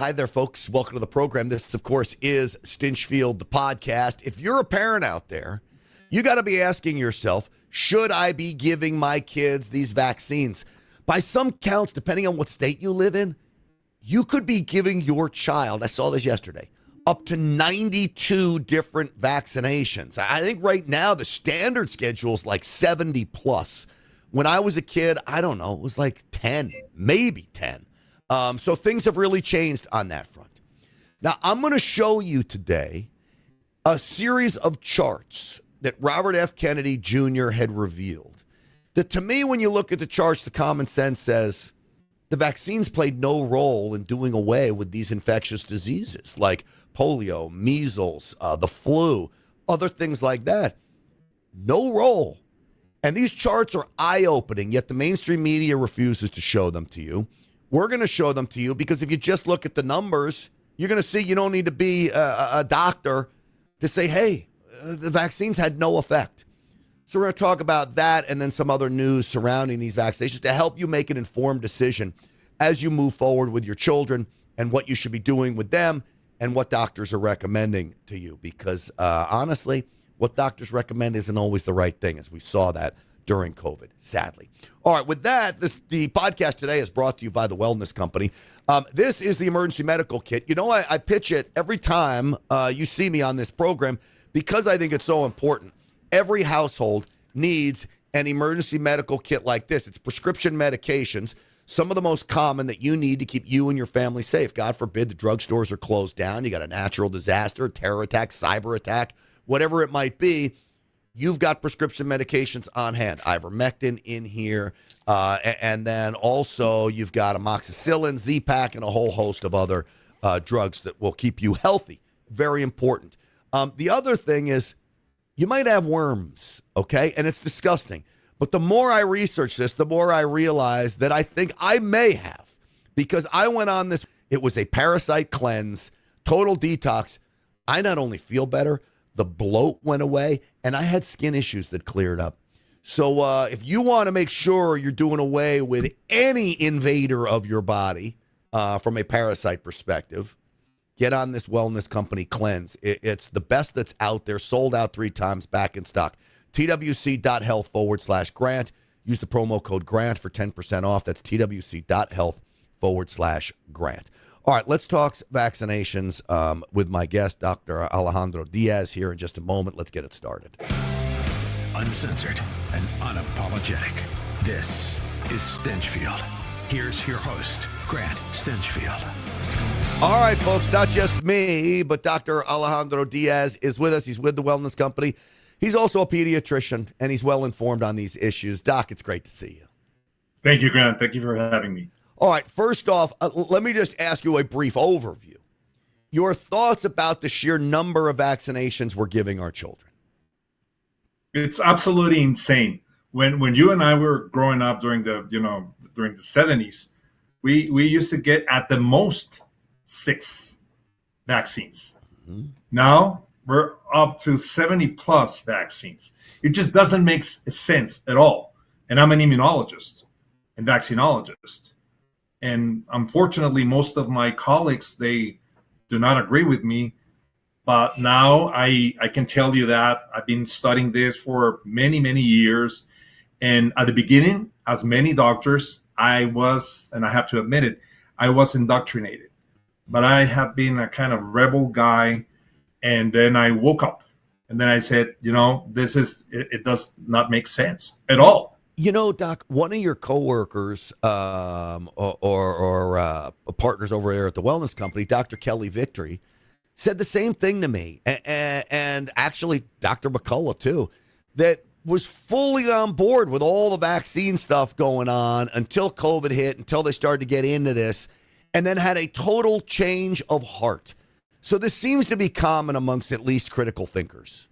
Hi there, folks. Welcome to the program. This, of course, is Stinchfield, the podcast. If you're a parent out there, you got to be asking yourself, should I be giving my kids these vaccines? By some counts, depending on what state you live in, you could be giving your child, I saw this yesterday, up to 92 different vaccinations. I think right now the standard schedule is like 70 plus. When I was a kid, I don't know, it was like 10, maybe 10. So things have really changed on that front. Now, I'm going to show you today a series of charts that Robert F. Kennedy Jr. had revealed. That to me, when you look at the charts, the common sense says the vaccines played no role in doing away with these infectious diseases like polio, measles, the flu, other things like that. No role. And these charts are eye-opening, yet the mainstream media refuses to show them to you. We're going to show them to you because if you just look at the numbers, you're going to see you don't need to be a doctor to say, hey, the vaccines had no effect. So we're going to talk about that and then some other news surrounding these vaccinations to help you make an informed decision as you move forward with your children and what you should be doing with them and what doctors are recommending to you. Because honestly, what doctors recommend isn't always the right thing, as we saw that during COVID, sadly. All right, with that, the podcast today is brought to you by the Wellness Company. This is the emergency medical kit. You know, I pitch it every time you see me on this program because I think it's so important. Every household needs an emergency medical kit like this. It's prescription medications, some of the most common that you need to keep you and your family safe. God forbid the drugstores are closed down. You got a natural disaster, a terror attack, cyber attack, whatever it might be. You've got prescription medications on hand. Ivermectin in here. And then also you've got amoxicillin, Z-Pak, and a whole host of other drugs that will keep you healthy. Very important. The other thing is you might have worms, okay? And it's disgusting. But the more I research this, the more I realize that I think I may have. Because I went on this. It was a parasite cleanse, total detox. I not only feel better, the bloat went away, and I had skin issues that cleared up. So if you want to make sure you're doing away with any invader of your body from a parasite perspective, get on this Wellness Company cleanse. It's the best that's out there, sold out 3 times, back in stock. TWC.health/Grant. Use the promo code GRANT for 10% off. That's TWC.health/Grant. All right, let's talk vaccinations with my guest, Dr. Alejandro Diaz, here in just a moment. Let's get it started. Uncensored and unapologetic. This is Stinchfield. Here's your host, Grant Stinchfield. All right, folks, not just me, but Dr. Alejandro Diaz is with us. He's with the Wellness Company. He's also a pediatrician, and he's well informed on these issues. Doc, it's great to see you. Thank you, Grant. Thank you for having me. All right, first off, let me just ask you a brief overview. Your thoughts about the sheer number of vaccinations we're giving our children. It's absolutely insane. When you and I were growing up during the 70s, we used to get at the most 6 vaccines. Mm-hmm. Now we're up to 70 plus vaccines. It just doesn't make sense at all. And I'm an immunologist and vaccinologist. And unfortunately, most of my colleagues, they do not agree with me. But now I can tell you that I've been studying this for many, many years. And at the beginning, as many doctors, I was, and I have to admit it, I was indoctrinated. But I have been a kind of rebel guy. And then I woke up. And then I said, it does not make sense at all. You know, Doc, one of your coworkers or partners over there at the Wellness Company, Dr. Kelly Victory, said the same thing to me. And actually, Dr. McCullough, too, that was fully on board with all the vaccine stuff going on until COVID hit, until they started to get into this, and then had a total change of heart. So this seems to be common amongst at least critical thinkers.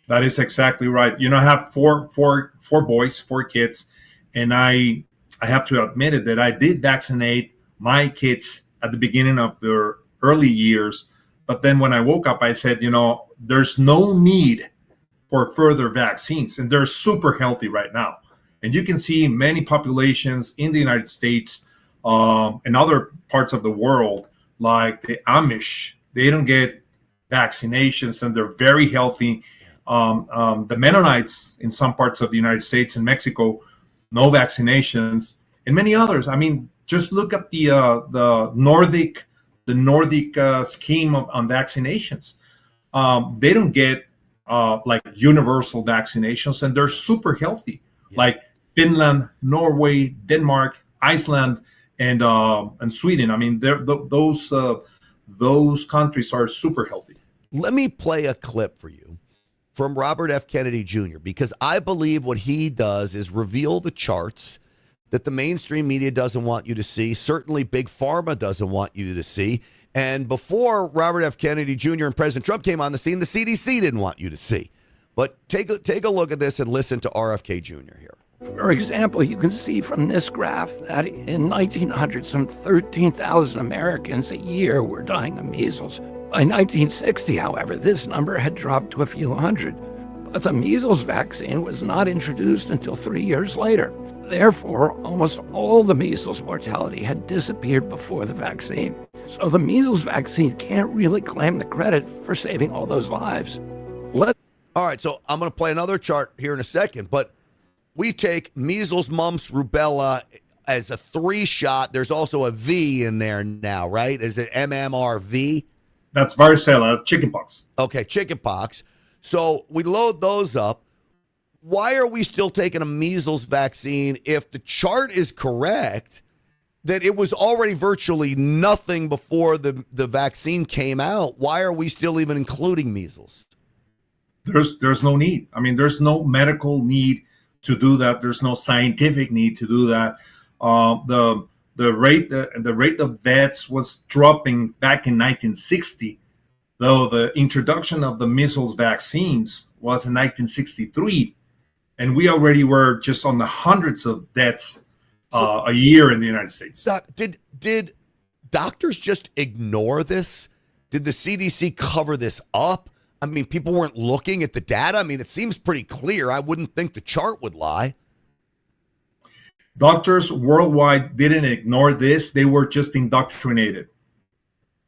That is exactly right. I have four boys, 4 kids, and I have to admit it that I did vaccinate my kids at the beginning of their early years. But then when I woke up, I said, there's no need for further vaccines, and they're super healthy right now. And you can see many populations in the United States in other parts of the world, like the Amish, they don't get vaccinations and they're very healthy. The Mennonites in some parts of the United States and Mexico, no vaccinations, and many others. I mean, just look at the Nordic scheme on vaccinations. They don't get like universal vaccinations, and they're super healthy. Yeah. Like Finland, Norway, Denmark, Iceland, and Sweden. I mean, those countries are super healthy. Let me play a clip for you from Robert F. Kennedy Jr., because I believe what he does is reveal the charts that the mainstream media doesn't want you to see. Certainly Big Pharma doesn't want you to see. And before Robert F. Kennedy Jr. and President Trump came on the scene, the CDC didn't want you to see. But take a look at this and listen to RFK Jr. here. For example, you can see from this graph that in 1900, some 13,000 Americans a year were dying of measles. By 1960, however, this number had dropped to a few hundred. But the measles vaccine was not introduced until 3 years later. Therefore, almost all the measles mortality had disappeared before the vaccine. So the measles vaccine can't really claim the credit for saving all those lives. All right, so I'm going to play another chart here in a second, but we take measles, mumps, rubella as a 3-shot. There's also a V in there now, right? Is it MMRV? That's varicella, that's chickenpox. Okay, chickenpox. So we load those up. Why are we still taking a measles vaccine if the chart is correct that it was already virtually nothing before the vaccine came out? Why are we still even including measles? There's no need. I mean, there's no medical need to do that. There's no scientific need to do that. The rate of deaths was dropping back in 1960, though the introduction of the measles vaccines was in 1963, and we already were just on the hundreds of deaths a year in the United States. Did doctors just ignore this? Did the CDC cover this up? I mean, people weren't looking at the data. I mean, it seems pretty clear. I wouldn't think the chart would lie. Doctors worldwide didn't ignore this. They were just indoctrinated.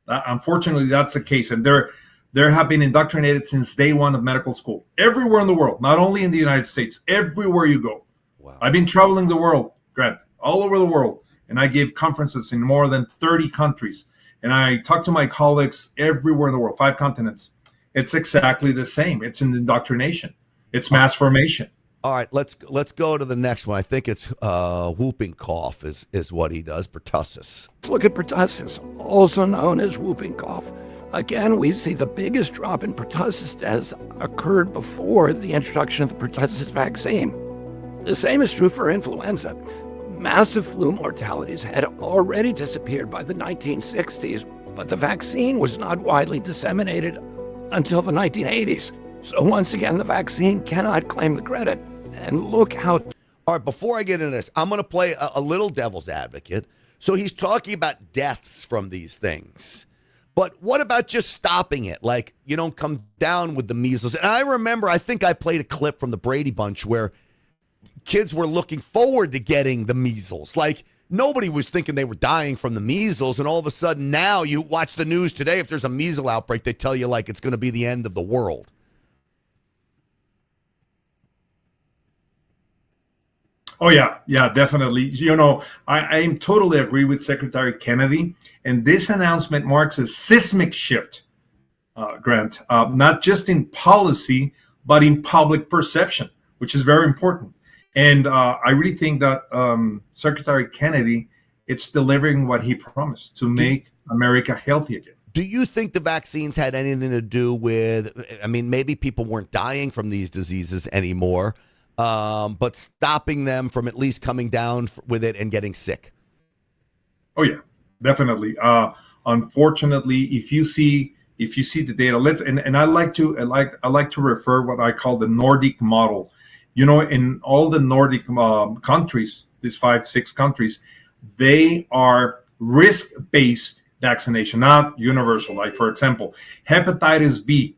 Unfortunately, that's the case. And there have been indoctrinated since day one of medical school. Everywhere in the world, not only in the United States, everywhere you go. Wow. I've been traveling the world, Grant, all over the world. And I gave conferences in more than 30 countries. And I talk to my colleagues everywhere in the world, 5 continents. It's exactly the same. It's an indoctrination. It's mass formation. All right, let's go to the next one. I think it's whooping cough is what he does, pertussis. Let's look at pertussis, also known as whooping cough. Again, we see the biggest drop in pertussis deaths occurred before the introduction of the pertussis vaccine. The same is true for influenza. Massive flu mortalities had already disappeared by the 1960s, but the vaccine was not widely disseminated until the 1980s. So once again, the vaccine cannot claim the credit. And look how... All right, before I get into this, I'm going to play a little devil's advocate. So he's talking about deaths from these things. But what about just stopping it? Like, you don't come down with the measles. And I remember, I think I played a clip from the Brady Bunch where kids were looking forward to getting the measles. Like, nobody was thinking they were dying from the measles, and all of a sudden now you watch the news today, if there's a measles outbreak, they tell you like it's going to be the end of the world. Oh, yeah, definitely. You know, I totally agree with Secretary Kennedy, and this announcement marks a seismic shift, Grant, not just in policy, but in public perception, which is very important. And I really think that Secretary Kennedy, it's delivering what he promised to make America healthy again. Do you think the vaccines had anything to do with, I mean, maybe people weren't dying from these diseases anymore, but stopping them from at least coming down with it and getting sick? Oh, yeah, definitely. Unfortunately, if you see the data, I like to refer what I call the Nordic model. You know, in all the Nordic countries, these 5-6 countries, they are risk-based vaccination, not universal. Like, for example, hepatitis B.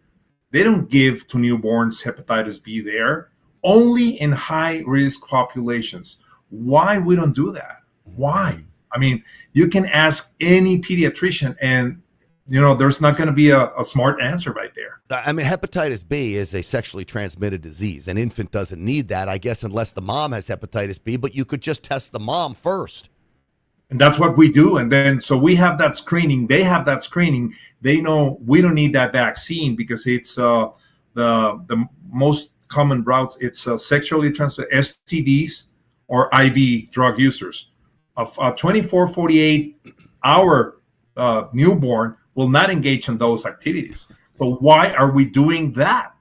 They don't give to newborns hepatitis B there, only in high-risk populations. Why we don't do that? Why? I mean, you can ask any pediatrician, and there's not going to be a smart answer right there. I mean, hepatitis B is a sexually transmitted disease. An infant doesn't need that, I guess, unless the mom has hepatitis B, but you could just test the mom first. And that's what we do. And then, so we have that screening. They have that screening. They know we don't need that vaccine because it's the most common routes. It's sexually transmitted STDs or IV drug users. A 24, 48 hour newborn will not engage in those activities. So why are we doing that?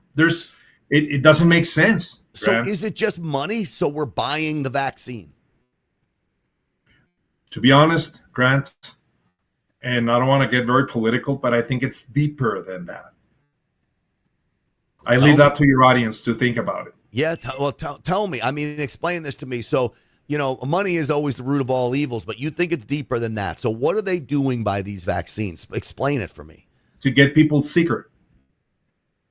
It doesn't make sense. So Grant. Is it just money? So we're buying the vaccine? To be honest, Grant, and I don't want to get very political, but I think it's deeper than that. I leave that to your audience to think about it. Yeah, tell me. I mean, explain this to me. So, money is always the root of all evils, but you think it's deeper than that. So what are they doing by these vaccines? Explain it for me. To get people sicker.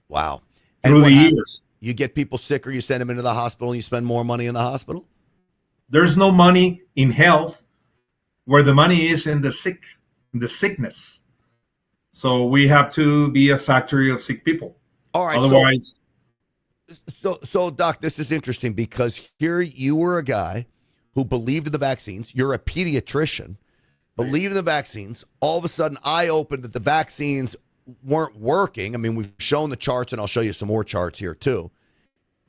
Wow. Through the years. You get people sicker, you send them into the hospital, and you spend more money in the hospital? There's no money in health where the money is in the sickness. So we have to be a factory of sick people. All right. Otherwise. So Doc, this is interesting because here you were a guy who believed in the vaccines. You're a pediatrician, believed in the vaccines. All of a sudden, eye opened that the vaccines weren't working. I mean, we've shown the charts, and I'll show you some more charts here too.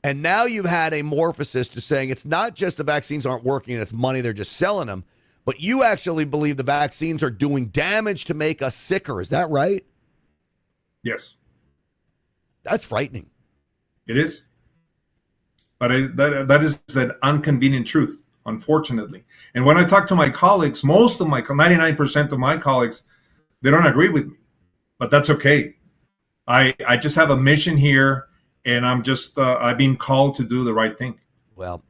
And now you've had a morphosis to saying it's not just the vaccines aren't working and it's money, they're just selling them, but you actually believe the vaccines are doing damage to make us sicker. Is that right? Yes. That's frightening. It is. But that is an inconvenient truth, unfortunately. And when I talk to my colleagues, 99% of my colleagues, they don't agree with me. But that's okay. I just have a mission here, and I've been called to do the right thing. Well,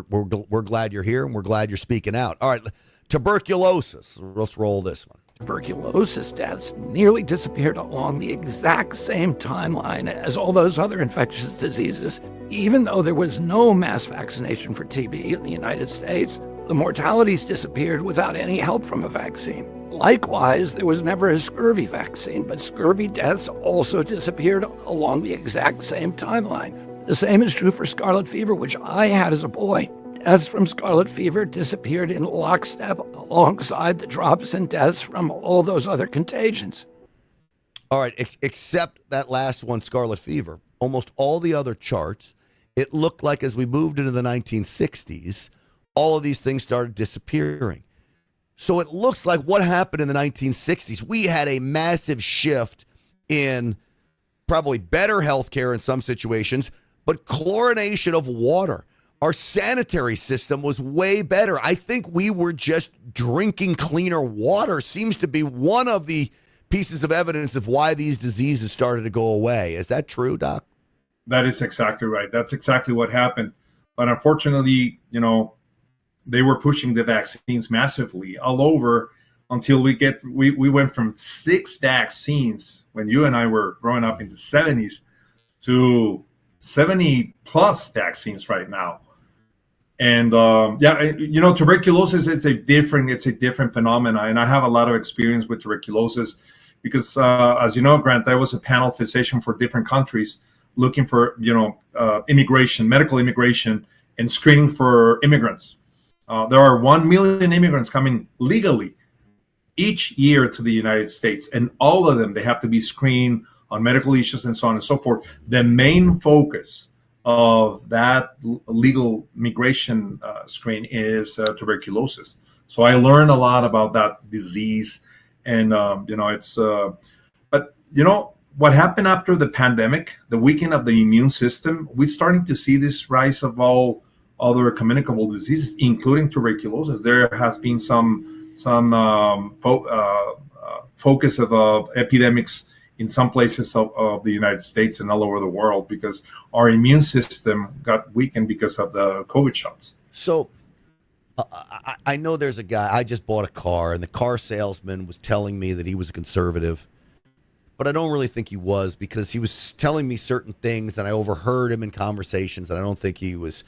we're glad you're here, and we're glad you're speaking out. All right, tuberculosis. Let's roll this one. Tuberculosis deaths nearly disappeared along the exact same timeline as all those other infectious diseases. Even though there was no mass vaccination for TB in the United States, the mortalities disappeared without any help from a vaccine. Likewise, there was never a scurvy vaccine, but scurvy deaths also disappeared along the exact same timeline. The same is true for scarlet fever, which I had as a boy. Deaths from scarlet fever disappeared in lockstep alongside the drops in deaths from all those other contagions. All right, except that last one, scarlet fever. Almost all the other charts, it looked like as we moved into the 1960s, all of these things started disappearing. So it looks like what happened in the 1960s, we had a massive shift in probably better healthcare in some situations, but chlorination of water. Our sanitary system was way better. I think we were just drinking cleaner water. Seems to be one of the pieces of evidence of why these diseases started to go away. Is that true, Doc? That is exactly right. That's exactly what happened. But unfortunately, they were pushing the vaccines massively all over until we went from 6 vaccines when you and I were growing up in the 70s to 70 plus vaccines right now. And tuberculosis it's a different phenomena, and I have a lot of experience with tuberculosis because, as you know, Grant, I was a panel physician for different countries looking for immigration, medical immigration, and screening for immigrants. There are 1 million immigrants coming legally each year to the United States, and all of them they have to be screened on medical issues and so on and so forth. The main focus of that legal migration screen is tuberculosis. So I learned a lot about that disease, and what happened after the pandemic, the weakening of the immune system, we're starting to see this rise of all other communicable diseases, including tuberculosis. There has been some focus of epidemics in some places of the United States and all over the world because our immune system got weakened because of the COVID shots. So I know there's a guy, I just bought a car, and the car salesman was telling me that he was a conservative, but I don't really think he was because he was telling me certain things and I overheard him in conversations, and I don't think he was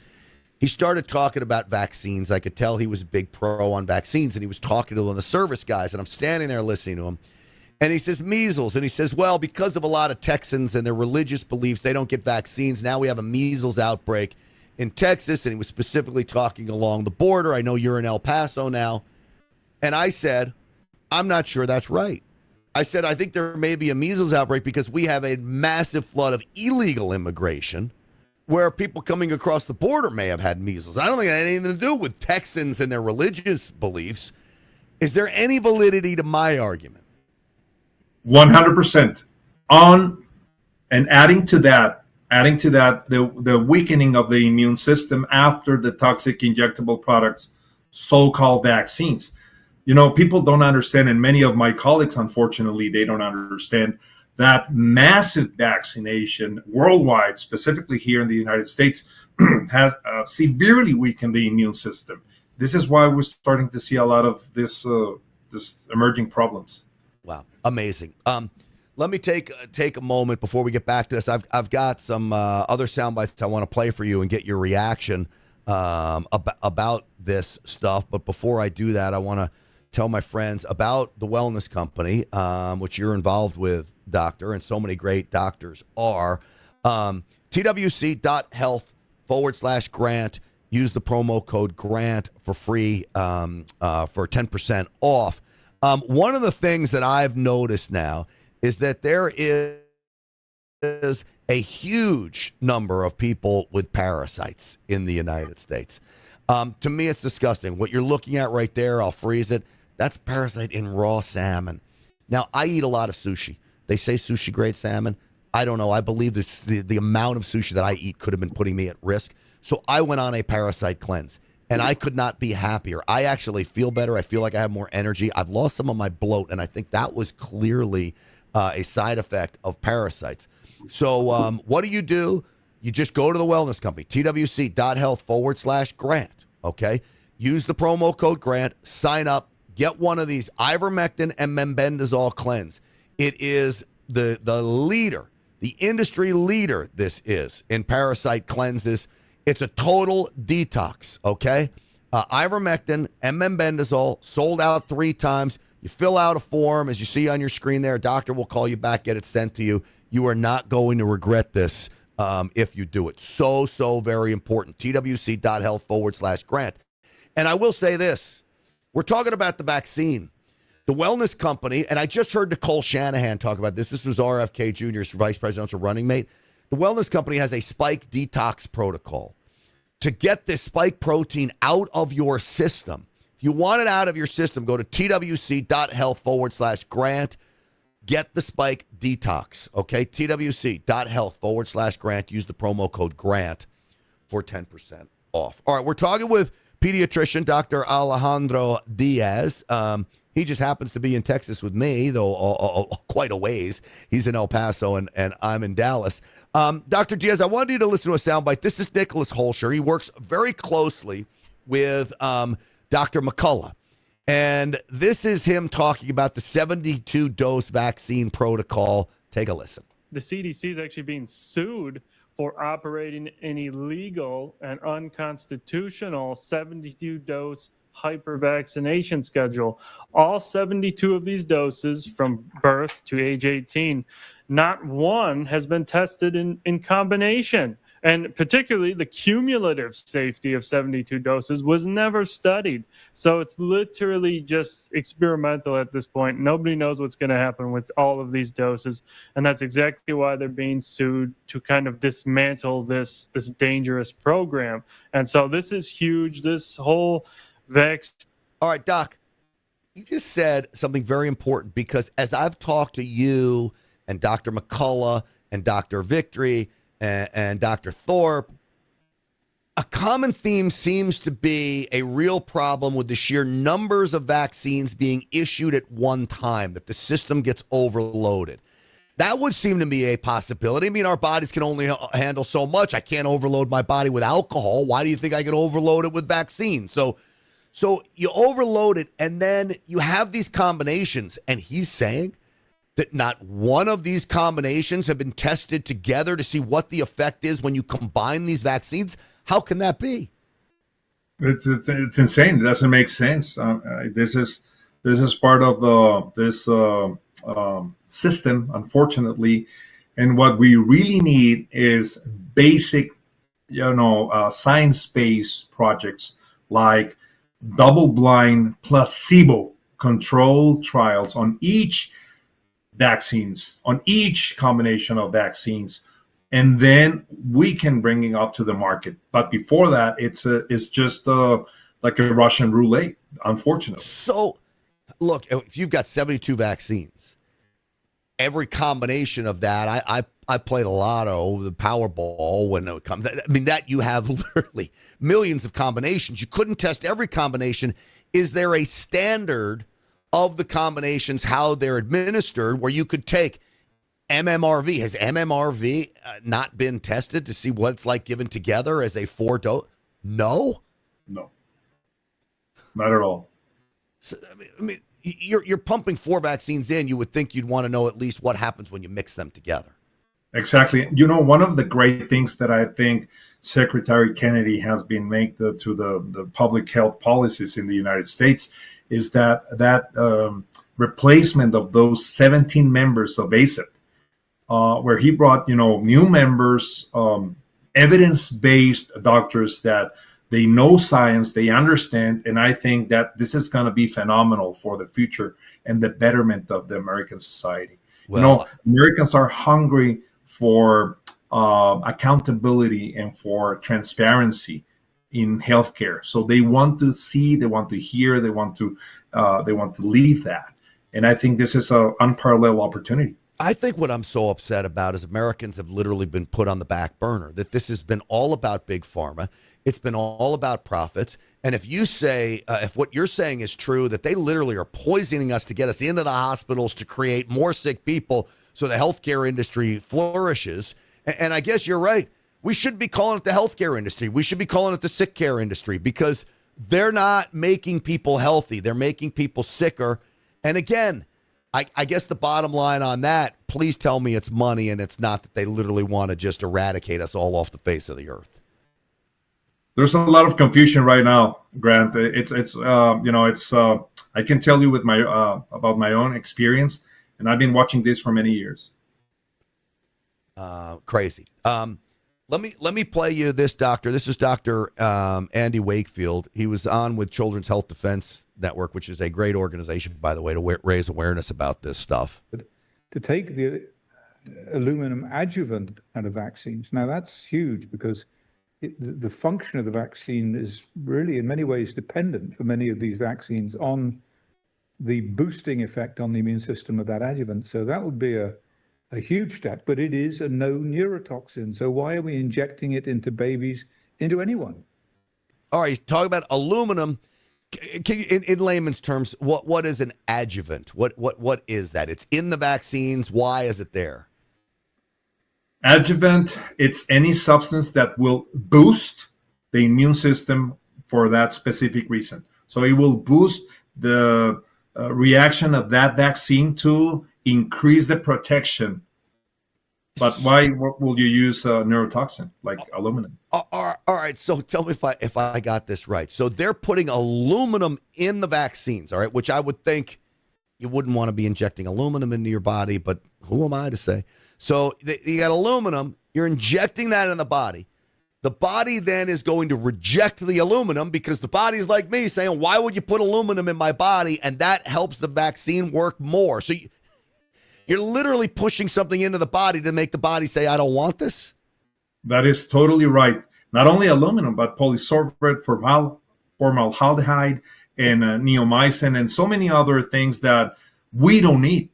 he started talking about vaccines. I could tell he was a big pro on vaccines, and he was talking to one of the service guys, and I'm standing there listening to him. And he says measles, and he says, well, because of a lot of Texans and their religious beliefs, they don't get vaccines. Now we have a measles outbreak in Texas, and he was specifically talking along the border. I know you're in El Paso now. And I said, I'm not sure that's right. I said, I think there may be a measles outbreak because we have a massive flood of illegal immigration where people coming across the border may have had measles. I don't think it had anything to do with Texans and their religious beliefs. Is there any validity to my argument? 100%. On and adding to that, the weakening of the immune system after the toxic injectable products, so-called vaccines. You know, people don't understand, and many of my colleagues, unfortunately, they don't understand that massive vaccination worldwide, specifically here in the United States, has severely weakened the immune system. This is why we're starting to see a lot of this emerging problems. Wow, amazing. Let me take a moment before we get back to this. I've got some other sound bites I want to play for you and get your reaction about this stuff. But before I do that, I want to tell my friends about the wellness company, which you're involved with, Doctor, and so many great doctors are. TWC.health/grant. Use the promo code GRANT for free for 10% off. One of the things that I've noticed now is that there is a huge number of people with parasites in the United States. To me, it's disgusting. What you're looking at right there, I'll freeze it. That's a parasite in raw salmon. Now, I eat a lot of sushi. They say sushi grade salmon. I don't know. I believe this, the amount of sushi that I eat could have been putting me at risk. So I went on a parasite cleanse, and I could not be happier. I actually feel better. I feel like I have more energy. I've lost some of my bloat, and I think that was clearly a side effect of parasites. So what do? You just go to the wellness company, twc.health/grant, okay? Use the promo code GRANT, sign up, get one of these ivermectin and mebendazole cleanse. It is the leader, the industry leader, this is, in parasite cleanses. It's a total detox, okay? Ivermectin and mebendazole, sold out 3 times. You fill out a form, as you see on your screen there. A doctor will call you back, get it sent to you. You are not going to regret this if you do it. So very important. twc.health/grant. And I will say this. We're talking about the vaccine. The wellness company, and I just heard Nicole Shanahan talk about this. This was RFK Jr.'s vice presidential running mate. The wellness company has a spike detox protocol to get this spike protein out of your system. If you want it out of your system, go to twc.health/grant. Get the spike detox, okay? twc.health/grant. Use the promo code GRANT for 10% off. All right, we're talking with pediatrician Dr. Alejandro Diaz. He just happens to be in Texas with me, though quite a ways. He's in El Paso, and I'm in Dallas. Dr. Diaz, I wanted you to listen to a soundbite. This is Nicholas Holscher. He works very closely with Dr. McCullough. And this is him talking about the 72-dose vaccine protocol. Take a listen. The CDC is actually being sued for operating an illegal and unconstitutional 72-dose hypervaccination schedule. All 72 of these doses from birth to age 18, not one has been tested in combination. And particularly the cumulative safety of 72 doses was never studied. So it's literally just experimental at this point. Nobody knows what's going to happen with all of these doses. And that's exactly why they're being sued, to kind of dismantle this dangerous program. And so this is huge. This whole vaccine. All right, Doc, you just said something very important, because as I've talked to you and Dr. McCullough and Dr. Victory and Dr. Thorpe, a common theme seems to be a real problem with the sheer numbers of vaccines being issued at one time, that the system gets overloaded. That would seem to be a possibility. I mean, our bodies can only handle so much. I can't overload my body with alcohol. Why do you think I can overload it with vaccines? So you overload it, and then you have these combinations, and he's saying that not one of these combinations have been tested together to see what the effect is when you combine these vaccines. How can that be? It's insane. It doesn't make sense. This is part of this system, unfortunately. And what we really need is basic, science-based projects like double-blind, placebo-controlled trials on each vaccines, on each combination of vaccines, and then we can bring it up to the market. But before that, it's just like a Russian roulette, unfortunately. So, look, if you've got 72 vaccines, every combination of that, I played a lotto, the Powerball when it comes. I mean, that you have literally millions of combinations. You couldn't test every combination. Is there a standard of the combinations, how they're administered, where you could take MMRV? Has MMRV not been tested to see what it's like given together as a 4-dose? No, not at all. So, I mean, you're pumping 4 vaccines in. You would think you'd want to know at least what happens when you mix them together. Exactly. One of the great things that I think Secretary Kennedy has been making to the public health policies in the United States is that replacement of those 17 members of ACIP, where he brought new members, evidence-based doctors that they know science, they understand, and I think that this is going to be phenomenal for the future and the betterment of the American society. Well, Americans are hungry for accountability and for transparency in healthcare. So they want to see, they want to hear, they want to leave that. And I think this is an unparalleled opportunity. I think what I'm so upset about is Americans have literally been put on the back burner, that this has been all about Big Pharma. It's been all about profits. And if you say, if what you're saying is true, that they literally are poisoning us to get us into the hospitals to create more sick people so the healthcare industry flourishes. And I guess you're right. We shouldn't be calling it the healthcare industry. We should be calling it the sick care industry, because they're not making people healthy. They're making people sicker. And again, I guess the bottom line on that, please tell me it's money and it's not that they literally want to just eradicate us all off the face of the earth. There's a lot of confusion right now, Grant. I can tell you with about my own experience, and I've been watching this for many years. Crazy. Let me play you this doctor. This is Dr. Andy Wakefield. He was on with Children's Health Defense Network, which is a great organization, by the way, to raise awareness about this stuff. To take the aluminum adjuvant out of vaccines, now that's huge, because the function of the vaccine is really in many ways dependent for many of these vaccines on the boosting effect on the immune system of that adjuvant. So that would be a huge step, but it is a no neurotoxin. So why are we injecting it into babies, into anyone? All right, talk about aluminum. Can you, in layman's terms, what is an adjuvant? What is that? It's in the vaccines. Why is it there? Adjuvant, it's any substance that will boost the immune system for that specific reason. So it will boost the reaction of that vaccine to increase the protection. But what will you use neurotoxin like aluminum? All right. So tell me if I got this right. So they're putting aluminum in the vaccines, all right, which I would think you wouldn't want to be injecting aluminum into your body, but who am I to say? So you got aluminum, you're injecting that in the body. The body then is going to reject the aluminum, because the body is like me saying, why would you put aluminum in my body? And that helps the vaccine work more. So you're literally pushing something into the body to make the body say, I don't want this. That is totally right. Not only aluminum, but polysorbate, formaldehyde, and neomycin, and so many other things that we don't need.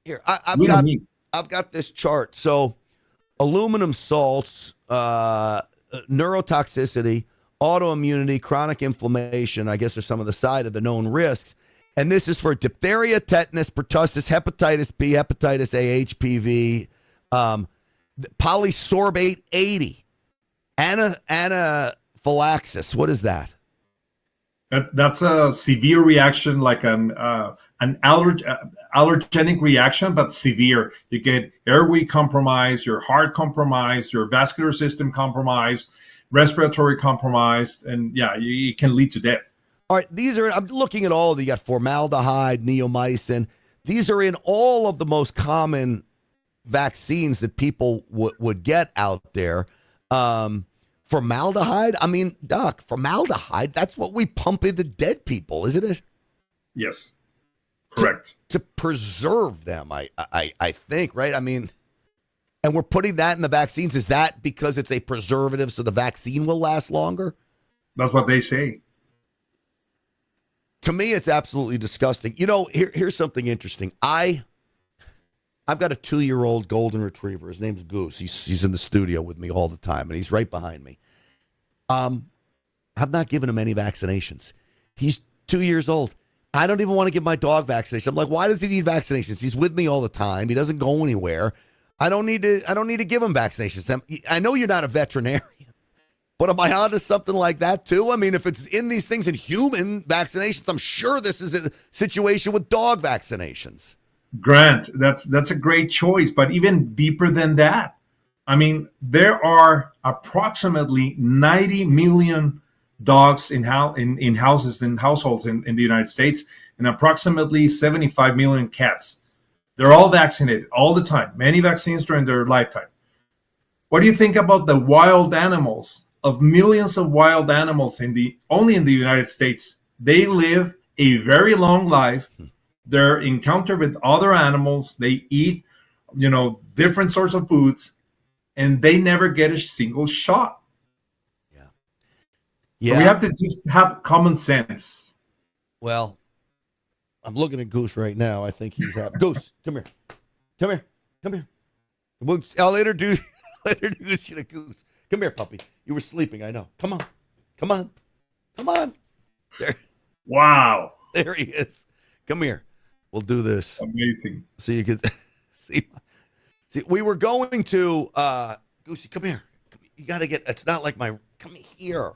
Here, I've got this chart. So aluminum salts, neurotoxicity, autoimmunity, chronic inflammation, I guess are some of the side of the known risks. And this is for diphtheria, tetanus, pertussis, hepatitis B, hepatitis A, HPV, polysorbate 80, anaphylaxis. What is that? That's a severe reaction, like an allergenic reaction, but severe. You get airway compromised, your heart compromised, your vascular system compromised, respiratory compromised, and yeah, it can lead to death. All right, I'm looking at all of them. You got formaldehyde, neomycin. These are in all of the most common vaccines that people would get out there. Formaldehyde, I mean, Doc, formaldehyde, that's what we pump into dead people, isn't it? Yes, correct. To preserve them, I think, right? I mean, and we're putting that in the vaccines. Is that because it's a preservative so the vaccine will last longer? That's what they say. To me, it's absolutely disgusting. You know, here's something interesting. I've got a 2-year-old golden retriever. His name's Goose. He's in the studio with me all the time, and he's right behind me. I've not given him any vaccinations. He's 2 years old. I don't even want to give my dog vaccinations. I'm like, why does he need vaccinations? He's with me all the time. He doesn't go anywhere. I don't need to give him vaccinations. I know you're not a veterinarian, but am I onto something like that too? I mean, if it's in these things in human vaccinations, I'm sure this is a situation with dog vaccinations. Grant, that's a great choice, but even deeper than that, I mean, there are approximately 90 million dogs in houses and households in the United States, and approximately 75 million cats. They're all vaccinated all the time, many vaccines during their lifetime. What do you think about the wild animals, of millions of wild animals only in the United States? They live a very long life. They're encountered with other animals. They eat, different sorts of foods, and they never get a single shot. Yeah. So we have to just have common sense. Well, I'm looking at Goose right now. I think he's happy. Goose, come here. Come here. Come here. I'll introduce you to Goose. Come here, puppy. You were sleeping, I know. Come on. Come on. Come on. There. Wow. There he is. Come here. We'll do this. Amazing. So you could see. We were going to Goosey, come here. You got to it's not like come here.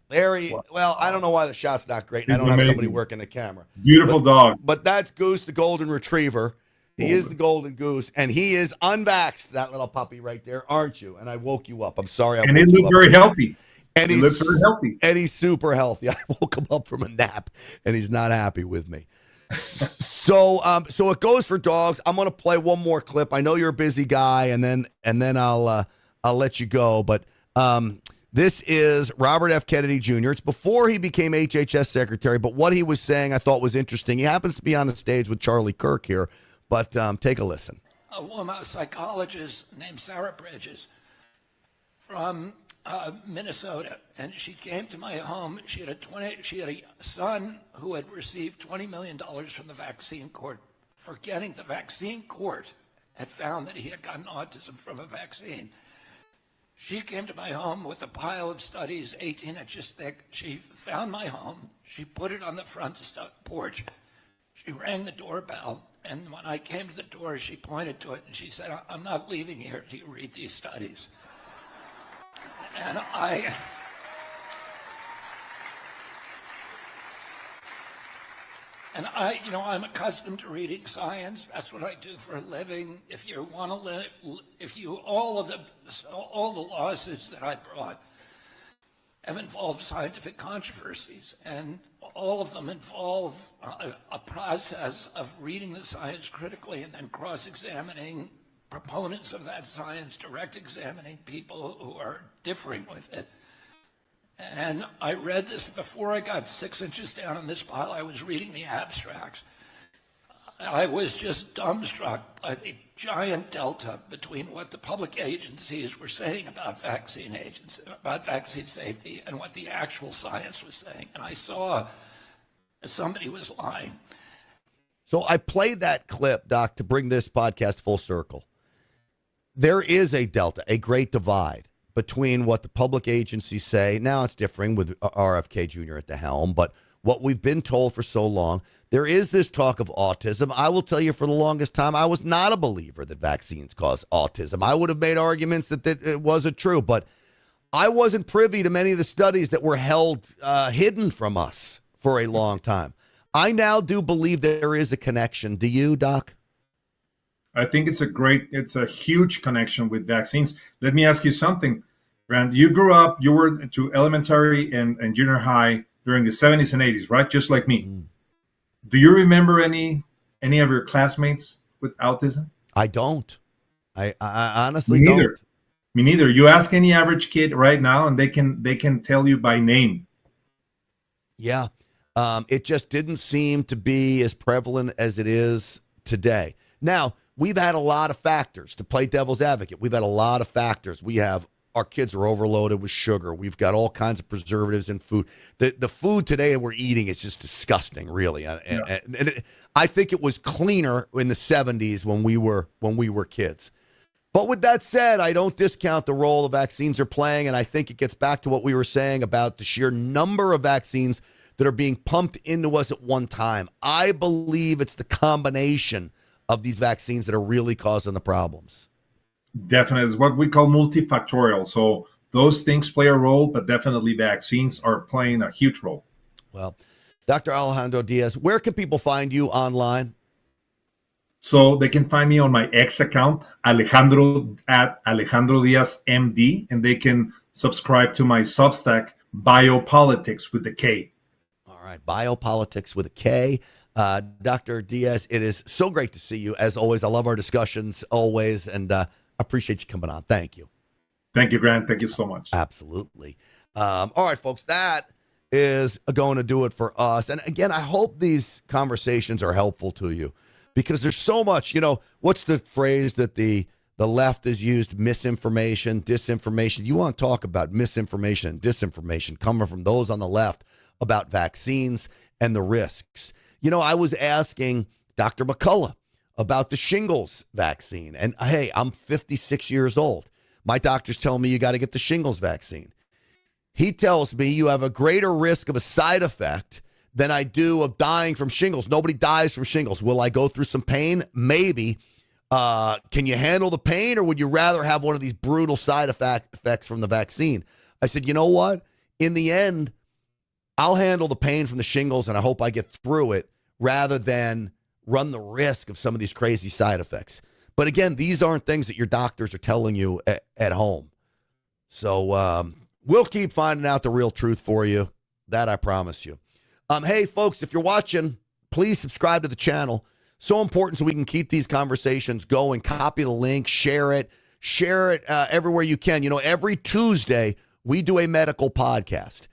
There he. Well, I don't know why the shot's not great. I don't have somebody working the camera. Beautiful dog. But that's Goose, the golden retriever. He is the golden goose, and he is unvaxxed, that little puppy right there, aren't you? And I woke you up. I'm sorry. And he looks very healthy. And he looks very healthy. And he's super healthy. I woke him up from a nap, and he's not happy with me. So it goes for dogs. I'm going to play one more clip. I know you're a busy guy, and then I'll let you go. But this is Robert F. Kennedy Jr. It's before he became HHS secretary, but what he was saying I thought was interesting. He happens to be on the stage with Charlie Kirk here, but take a listen. A woman, a psychologist named Sarah Bridges from Minnesota, and she came to my home. She had a son who had received $20 million from the vaccine court for getting the vaccine court had found that he had gotten autism from a vaccine. She came to my home with a pile of studies, 18 inches thick. She found my home. She put it on the front porch. She rang the doorbell, and when I came to the door, she pointed to it, and she said, "I'm not leaving here till you read these studies." And I'm accustomed to reading science. That's what I do for a living. If you want to all the lawsuits that I brought have involved scientific controversies, and all of them involve a process of reading the science critically and then cross-examining proponents of that science, direct examining people who are differing with it. And I read this before I got 6 inches down in this pile. I was reading the abstracts. I was just dumbstruck by the giant delta between what the public agencies were saying about vaccine safety and what the actual science was saying. And I saw somebody was lying. So I played that clip, Doc, to bring this podcast full circle. There is a delta, a great divide between what the public agencies say. Now it's differing with RFK Jr. at the helm, but what we've been told for so long, there is this talk of autism. I will tell you, for the longest time, I was not a believer that vaccines cause autism. I would have made arguments that it wasn't true, but I wasn't privy to many of the studies that were held hidden from us for a long time. I now do believe there is a connection. Do you, Doc? I think it's a huge connection with vaccines. Let me ask you something. Grant, you grew up, you were to elementary and junior high during the 70s and 80s, right? Just like me. Do you remember any of your classmates with autism? I don't. I honestly Me neither. don't. Me neither. You ask any average kid right now, and they can tell you by name. Yeah. It just didn't seem to be as prevalent as it is today. Now, we've had a lot of factors to play devil's advocate. We've had a lot of factors. Our kids are overloaded with sugar. We've got all kinds of preservatives in food. The food today we're eating is just disgusting, really. And I think it was cleaner in the 70s when we were kids. But with that said, I don't discount the role the vaccines are playing, and I think it gets back to what we were saying about the sheer number of vaccines that are being pumped into us at one time. I believe it's the combination of these vaccines that are really causing the problems. Definitely. It's what we call multifactorial. So those things play a role, but definitely vaccines are playing a huge role. Well, Dr. Alejandro Diaz, where can people find you online? So they can find me on my X account, Alejandro Diaz MD, and they can subscribe to my Substack, Biopolitics with the K. All right, Biopolitics with a K. Dr. Diaz, it is so great to see you. As always, I love our discussions always, and appreciate you coming on. Thank you. Thank you, Grant. Thank you so much. Absolutely. All right, folks, that is going to do it for us. And again, I hope these conversations are helpful to you because there's so much, what's the phrase that the left has used? Misinformation, disinformation. You want to talk about misinformation and disinformation coming from those on the left about vaccines and the risks. I was asking Dr. McCullough about the shingles vaccine. And hey, I'm 56 years old. My doctor's telling me you got to get the shingles vaccine. He tells me you have a greater risk of a side effect than I do of dying from shingles. Nobody dies from shingles. Will I go through some pain? Maybe. Can you handle the pain, or would you rather have one of these brutal side effects from the vaccine? I said, you know what? In the end, I'll handle the pain from the shingles, and I hope I get through it rather than run the risk of some of these crazy side effects. But again, these aren't things that your doctors are telling you at home. So we'll keep finding out the real truth for you. That I promise you. Hey, folks, if you're watching, please subscribe to the channel. So important so we can keep these conversations going. Copy the link, share it everywhere you can. Every Tuesday, we do a medical podcast.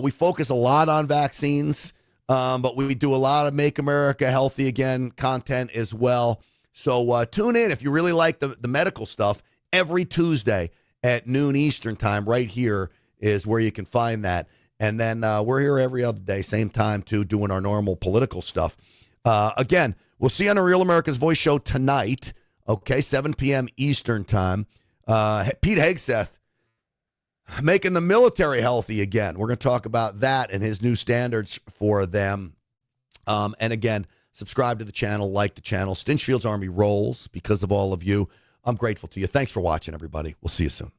We focus a lot on vaccines, but we do a lot of Make America Healthy Again content as well. So tune in if you really like the medical stuff. Every Tuesday at noon Eastern time, right here is where you can find that. And then we're here every other day, same time, too, doing our normal political stuff. Again, we'll see you on the Real America's Voice show tonight, okay, 7 p.m. Eastern time. Pete Hegseth making the military healthy again. We're going to talk about that and his new standards for them. And again, subscribe to the channel, like the channel. Stinchfield's Army rolls because of all of you. I'm grateful to you. Thanks for watching, everybody. We'll see you soon.